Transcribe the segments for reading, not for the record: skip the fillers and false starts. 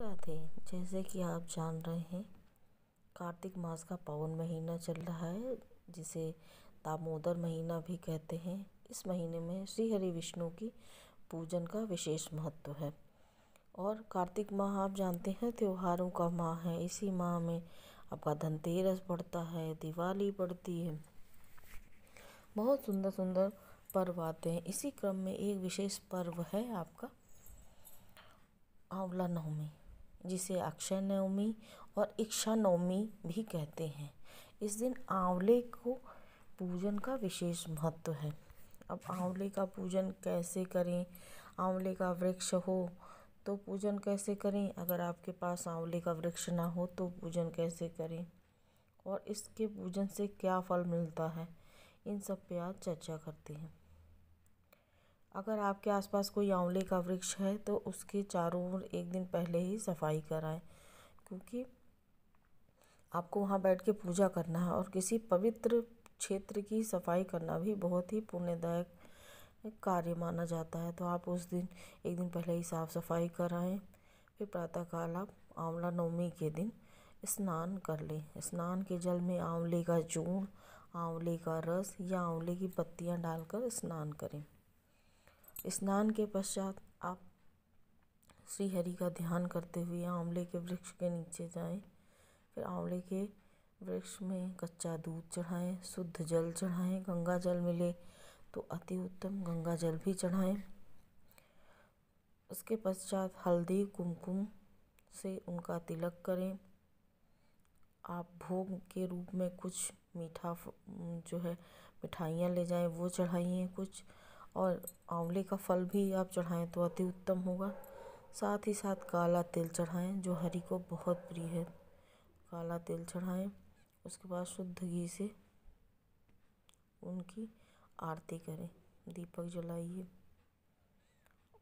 राधे। जैसे कि आप जान रहे हैं, कार्तिक मास का पावन महीना चल रहा है, जिसे दामोदर महीना भी कहते हैं। इस महीने में श्री हरि विष्णु की पूजन का विशेष महत्व है। और कार्तिक माह आप जानते हैं त्योहारों का माह है। इसी माह में आपका धनतेरस पड़ता है, दिवाली पड़ती है, बहुत सुंदर सुंदर पर्व आते हैं। इसी क्रम में एक विशेष पर्व है आपका आंवला नवमी, जिसे अक्षय नवमी और इक्षा नवमी भी कहते हैं। इस दिन आंवले को पूजन का विशेष महत्व है। अब आंवले का पूजन कैसे करें? आंवले का वृक्ष हो तो पूजन कैसे करें? अगर आपके पास आंवले का वृक्ष ना हो तो पूजन कैसे करें? और इसके पूजन से क्या फल मिलता है, इन सब पे आज चर्चा करते हैं। अगर आपके आसपास कोई आंवले का वृक्ष है तो उसके चारों ओर एक दिन पहले ही सफाई कराएं, क्योंकि आपको वहाँ बैठ के पूजा करना है। और किसी पवित्र क्षेत्र की सफाई करना भी बहुत ही पुण्यदायक कार्य माना जाता है। तो आप उस दिन एक दिन पहले ही साफ सफाई कराएं। फिर प्रातःकाल आप आंवला नवमी के दिन स्नान कर लें। स्नान के जल में आंवले का चूर्ण, आंवले का रस या आंवले की पत्तियाँ डालकर स्नान करें। स्नान के पश्चात आप श्री हरि का ध्यान करते हुए आंवले के वृक्ष के नीचे जाएं। फिर आंवले के वृक्ष में कच्चा दूध चढ़ाएं, शुद्ध जल चढ़ाएं। गंगा जल मिले तो अति उत्तम, गंगा जल भी चढ़ाएं। उसके पश्चात हल्दी कुमकुम से उनका तिलक करें। आप भोग के रूप में कुछ मीठा जो है मिठाइयाँ ले जाएं, वो चढ़ाइए कुछ। और आंवले का फल भी आप चढ़ाएं तो अति उत्तम होगा। साथ ही साथ काला तिल चढ़ाएं, जो हरि को बहुत प्रिय है। काला तिल चढ़ाएं। उसके बाद शुद्ध घी से उनकी आरती करें, दीपक जलाइए।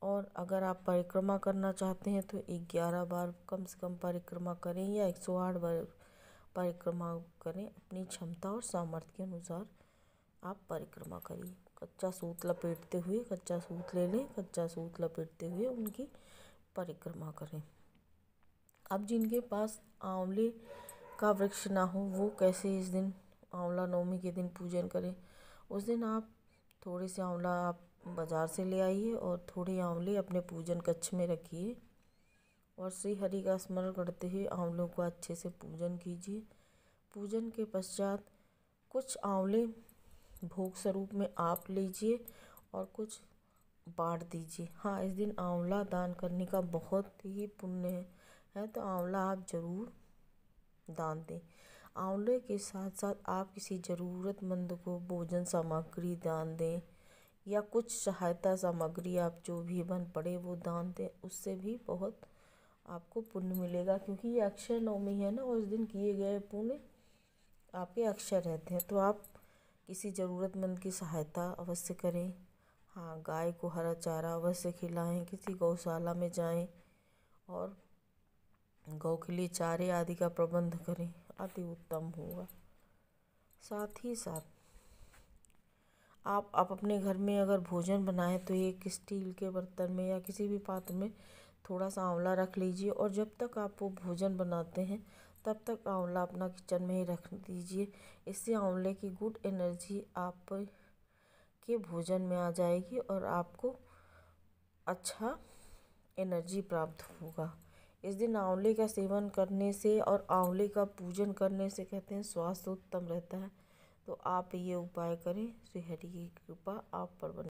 और अगर आप परिक्रमा करना चाहते हैं तो 11 बार कम से कम परिक्रमा करें या 108 बार परिक्रमा करें। अपनी क्षमता और सामर्थ्य के अनुसार आप परिक्रमा करिए। कच्चा सूत लपेटते हुए, कच्चा सूत ले लें, कच्चा सूत लपेटते हुए उनकी परिक्रमा करें। अब जिनके पास आंवले का वृक्ष ना हो, वो कैसे इस दिन आंवला नवमी के दिन पूजन करें? उस दिन आप थोड़े से आंवला आप बाज़ार से ले आइए और थोड़े आंवले अपने पूजन कक्ष में रखिए और श्री हरि का स्मरण करते हुए आंवलों को अच्छे से पूजन कीजिए। पूजन के पश्चात कुछ आंवले भोग स्वरूप में आप लीजिए और कुछ बांट दीजिए। हाँ, इस दिन आंवला दान करने का बहुत ही पुण्य है, तो आंवला आप ज़रूर दान दें। आंवले के साथ साथ आप किसी ज़रूरतमंद को भोजन सामग्री दान दें या कुछ सहायता सामग्री आप जो भी बन पड़े वो दान दें। उससे भी बहुत आपको पुण्य मिलेगा, क्योंकि ये अक्षय नवमी है ना, उस दिन किए गए पुण्य आपके अक्षय रहते हैं। तो आप किसी ज़रूरतमंद की सहायता अवश्य करें। हाँ, गाय को हरा चारा अवश्य खिलाएं, किसी गौशाला में जाएं और गौ के लिए चारे आदि का प्रबंध करें, अति उत्तम होगा। साथ ही साथ आप अपने घर में अगर भोजन बनाएं तो एक स्टील के बर्तन में या किसी भी पात्र में थोड़ा सा आंवला रख लीजिए और जब तक आप वो भोजन बनाते हैं तब तक आंवला अपना किचन में ही रख दीजिए। इससे आंवले की गुड एनर्जी आप के भोजन में आ जाएगी और आपको अच्छा एनर्जी प्राप्त होगा। इस दिन आंवले का सेवन करने से और आंवले का पूजन करने से कहते हैं स्वास्थ्य उत्तम रहता है। तो आप ये उपाय करें। श्री हरि की कृपा आप पर बनी।